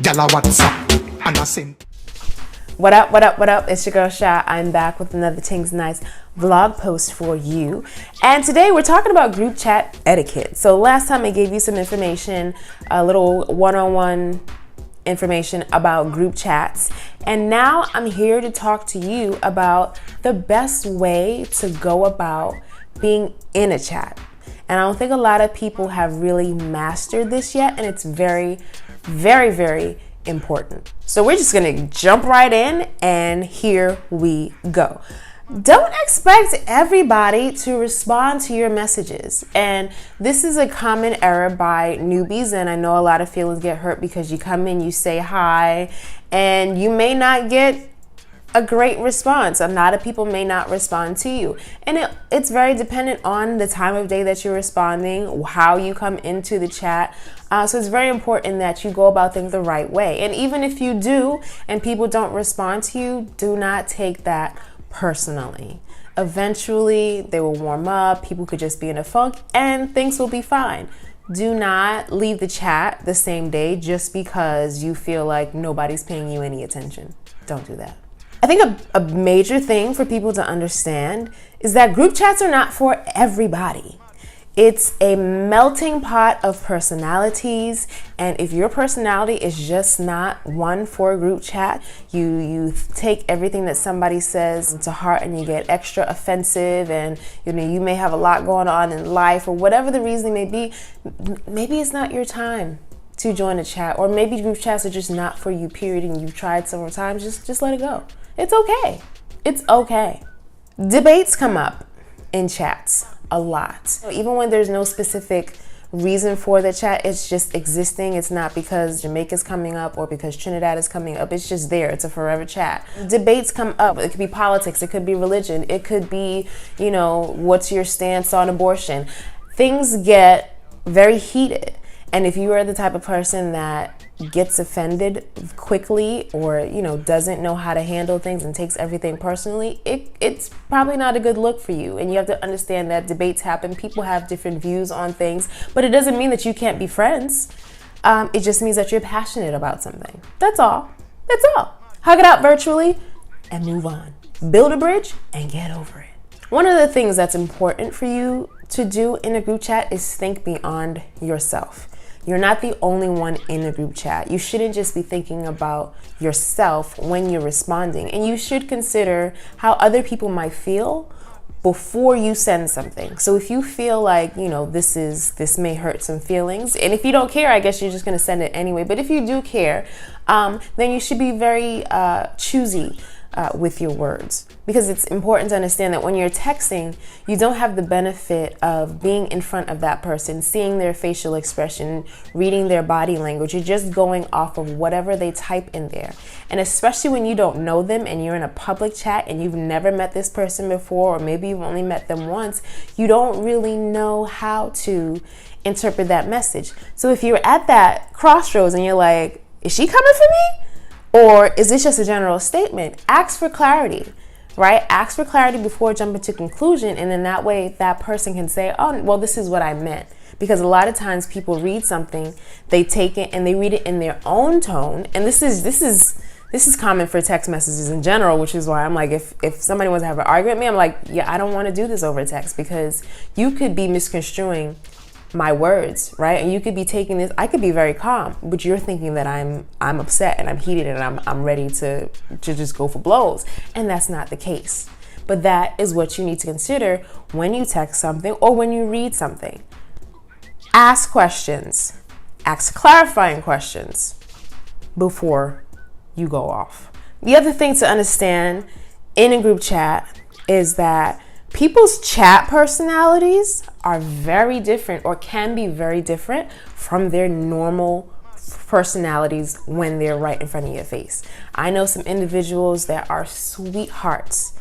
Gyal a WhatsApp and a send. What up, what up, what up? It's your girl Sha. I'm back with another Tingz Nice vlog post for you. And today we're talking about group chat etiquette. So last time I gave you some information, a little one-on-one information about group chats. And now I'm here to talk to you about the best way to go about being in a chat. And I don't think a lot of people have really mastered this yet. And it's very, very, very important. So we're just gonna jump right in, and here we go. Don't expect everybody to respond to your messages. And this is a common error by newbies, and I know a lot of feelings get hurt because you come in, you say hi, and you may not get a great response. A lot of people may not respond to you. And it's very dependent on the time of day that you're responding, how you come into the chat. So it's very important that you go about things the right way. And even if you do and people don't respond to you, do not take that personally. Eventually they will warm up, people could just be in a funk, and things will be fine. Do not leave the chat the same day just because you feel like nobody's paying you any attention. Don't do that. I think a major thing for people to understand is that group chats are not for everybody. It's a melting pot of personalities, and if your personality is just not one for a group chat, you take everything that somebody says to heart and you get extra offensive, and you may have a lot going on in life, or whatever the reason may be. Maybe it's not your time to join a chat, or maybe group chats are just not for you, period, and you've tried several times. Just let it go. It's okay. It's okay. Debates come up in chats a lot. Even when there's no specific reason for the chat, it's just existing. It's not because Jamaica's coming up or because Trinidad is coming up. It's just there. It's a forever chat. Debates come up. It could be politics. It could be religion. It could be, what's your stance on abortion? Things get very heated. And if you are the type of person that gets offended quickly, or doesn't know how to handle things and takes everything personally, it's probably not a good look for you. And you have to understand that debates happen. People have different views on things, but it doesn't mean that you can't be friends. It just means that you're passionate about something. That's all. That's all. Hug it out virtually and move on. Build a bridge and get over it. One of the things that's important for you to do in a group chat is think beyond yourself. You're not the only one in a group chat. You shouldn't just be thinking about yourself when you're responding. And you should consider how other people might feel before you send something. So if you feel like, this may hurt some feelings, and if you don't care, I guess you're just gonna send it anyway. But if you do care, then you should be very choosy with your words, because it's important to understand that when you're texting, you don't have the benefit of being in front of that person, seeing their facial expression, reading their body language. You're just going off of whatever they type in there. And especially when you don't know them and you're in a public chat and you've never met this person before, or maybe you've only met them once, you don't really know how to interpret that message. So if you're at that crossroads and you're like, is she coming for me? Or is this just a general statement? Ask for clarity, right? Ask for clarity before jumping to conclusion. And then that way that person can say, oh, well, this is what I meant. Because a lot of times people read something, they take it and they read it in their own tone. And this is common for text messages in general, which is why I'm like, if somebody wants to have an argument with me, I'm like, yeah, I don't want to do this over text, because you could be misconstruing my words, right? And you could be taking this, I could be very calm, but you're thinking that I'm upset and I'm heated and I'm ready to just go for blows. And that's not the case. But that is what you need to consider when you text something or when you read something. Ask questions. Ask clarifying questions before you go off. The other thing to understand in a group chat is that people's chat personalities are very different, or can be very different from their normal personalities when they're right in front of your face. I know some individuals that are sweethearts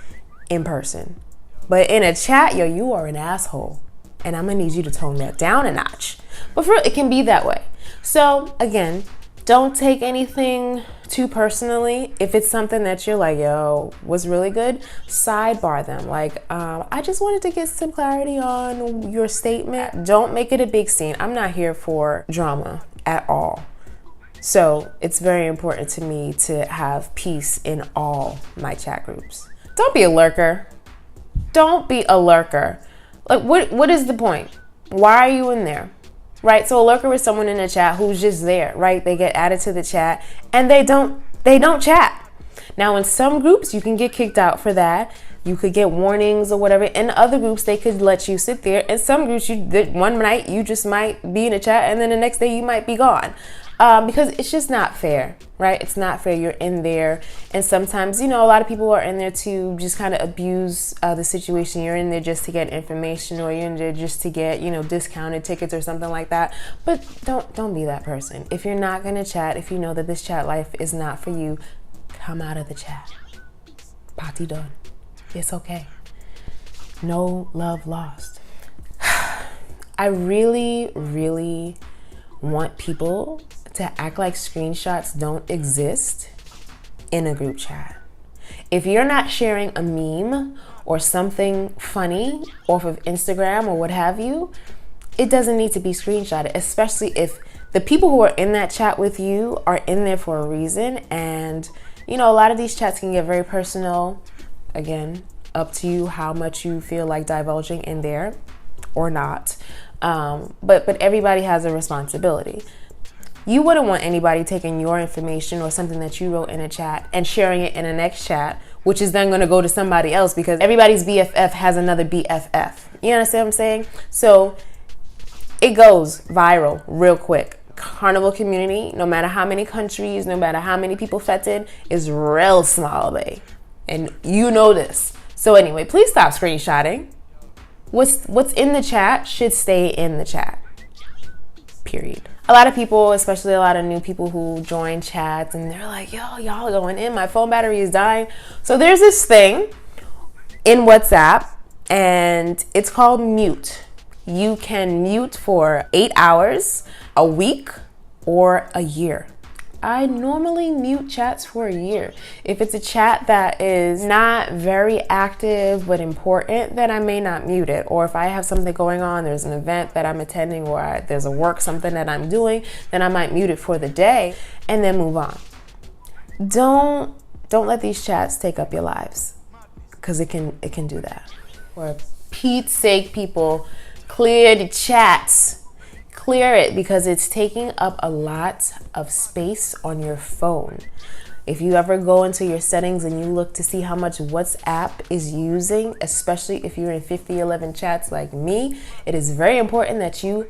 in person, but in a chat, you are an asshole. And I'm gonna need you to tone that down a notch. But for real, it can be that way. So again, don't take anything too personally. If it's something that you're like, yo, was really good, sidebar them. Like, I just wanted to get some clarity on your statement. Don't make it a big scene. I'm not here for drama at all. So it's very important to me to have peace in all my chat groups. Don't be a lurker. Don't be a lurker. Like, what is the point? Why are you in there? Right? So a lurker is someone in the chat who's just there, right? They get added to the chat and they don't chat. Now, in some groups, you can get kicked out for that. You could get warnings or whatever. In other groups, they could let you sit there. In some groups, one night you just might be in a chat and then the next day you might be gone. Because it's just not fair, right? It's not fair. You're in there. And sometimes, a lot of people are in there to just kind of abuse the situation. You're in there just to get information, or you're in there just to get, discounted tickets or something like that. But don't be that person. If you're not going to chat, if you know that this chat life is not for you, come out of the chat. Party done. It's okay. No love lost. I really, really want people to act like screenshots don't exist in a group chat. If you're not sharing a meme or something funny off of Instagram or what have you, it doesn't need to be screenshotted, especially if the people who are in that chat with you are in there for a reason. And, a lot of these chats can get very personal. Again, up to you how much you feel like divulging in there or not. But everybody has a responsibility. You wouldn't want anybody taking your information or something that you wrote in a chat and sharing it in the next chat, which is then going to go to somebody else, because everybody's BFF has another BFF. You understand what I'm saying? So it goes viral real quick. Carnival community, no matter how many countries, no matter how many people feted, is real small, babe. And you know this. So anyway, please stop screenshotting. What's in the chat should stay in the chat. Period. A lot of people, especially a lot of new people who join chats, and they're like, yo, y'all going in, my phone battery is dying. So there's this thing in WhatsApp, and it's called mute. You can mute for 8 hours, a week, or a year. I normally mute chats for a year. If it's a chat that is not very active but important, then I may not mute it. Or if I have something going on, there's an event that I'm attending, or there's a work, something that I'm doing, then I might mute it for the day and then move on. Don't let these chats take up your lives, because it can do that. For Pete's sake, people, clear the chats. Clear it, because it's taking up a lot of space on your phone. If you ever go into your settings and you look to see how much WhatsApp is using, especially if you're in 5011 chats like me, it is very important that you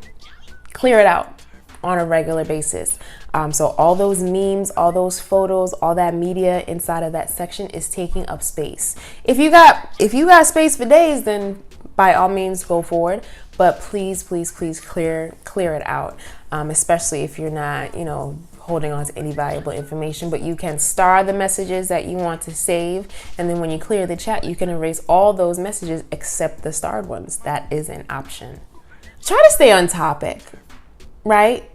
clear it out on a regular basis. So all those memes, all those photos, all that media inside of that section is taking up space. If you got space for days, then by all means go forward. But please clear it out, especially if you're not, holding on to any valuable information. But you can star the messages that you want to save, and then when you clear the chat, you can erase all those messages except the starred ones. That is an option. Try to stay on topic, right?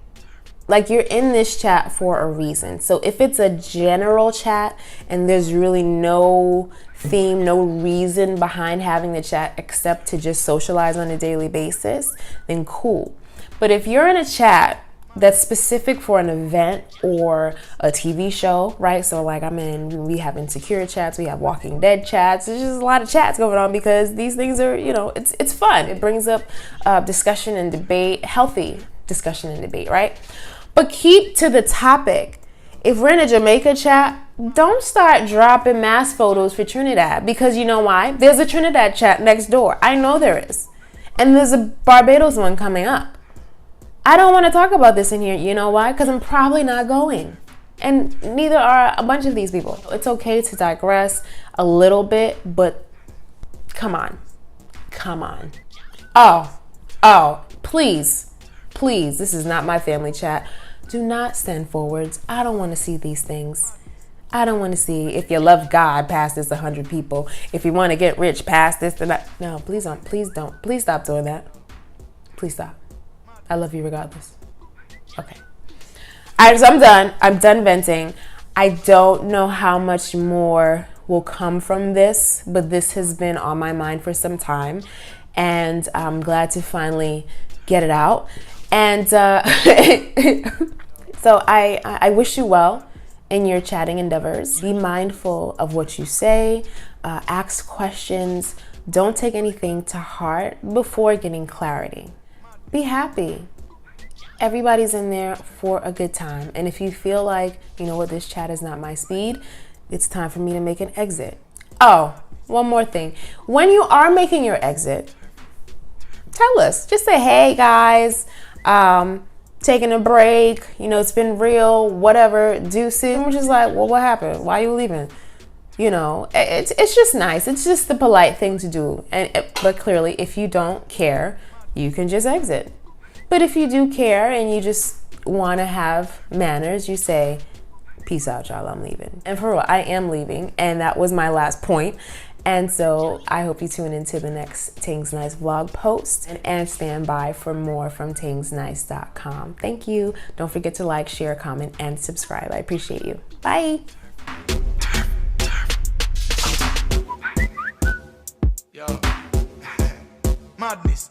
Like, you're in this chat for a reason. So if it's a general chat and there's really no theme, no reason behind having the chat except to just socialize on a daily basis, then cool. But if you're in a chat that's specific for an event or a TV show, right? So like we have insecure chats, we have Walking Dead chats. There's just a lot of chats going on, because these things are, it's fun. It brings up discussion and debate, healthy discussion and debate, right? But keep to the topic. If we're in a Jamaica chat, don't start dropping mass photos for Trinidad, because you know why? There's a Trinidad chat next door. I know there is. And there's a Barbados one coming up. I don't want to talk about this in here. You know why? Because I'm probably not going. And neither are a bunch of these people. It's okay to digress a little bit, but come on. Oh, please, this is not my family chat. Do not send forwards. I don't want to see these things. I don't want to see, if you love God, past this 100 people. If you want to get rich, past this and that. No, please don't. Please stop doing that. Please stop. I love you regardless. Okay. All right, so I'm done venting. I don't know how much more will come from this, but this has been on my mind for some time, and I'm glad to finally get it out. And So I wish you well in your chatting endeavors. Be mindful of what you say, ask questions, don't take anything to heart before getting clarity. Be happy. Everybody's in there for a good time. And if you feel like, you know what, this chat is not my speed, it's time for me to make an exit. Oh, one more thing. When you are making your exit, tell us. Just say, hey guys, taking a break, you know, it's been real, whatever, deuces. And we're just like, well, what happened? Why are you leaving? You know, it's just nice. It's just the polite thing to do. But clearly, if you don't care, you can just exit. But if you do care and you just want to have manners, you say, peace out, y'all, I'm leaving. And for real, I am leaving. And that was my last point. And so I hope you tune into the next Tingz Nice vlog post and stand by for more from tingznice.com. Thank you. Don't forget to like, share, comment, and subscribe. I appreciate you. Bye. Yo, madness.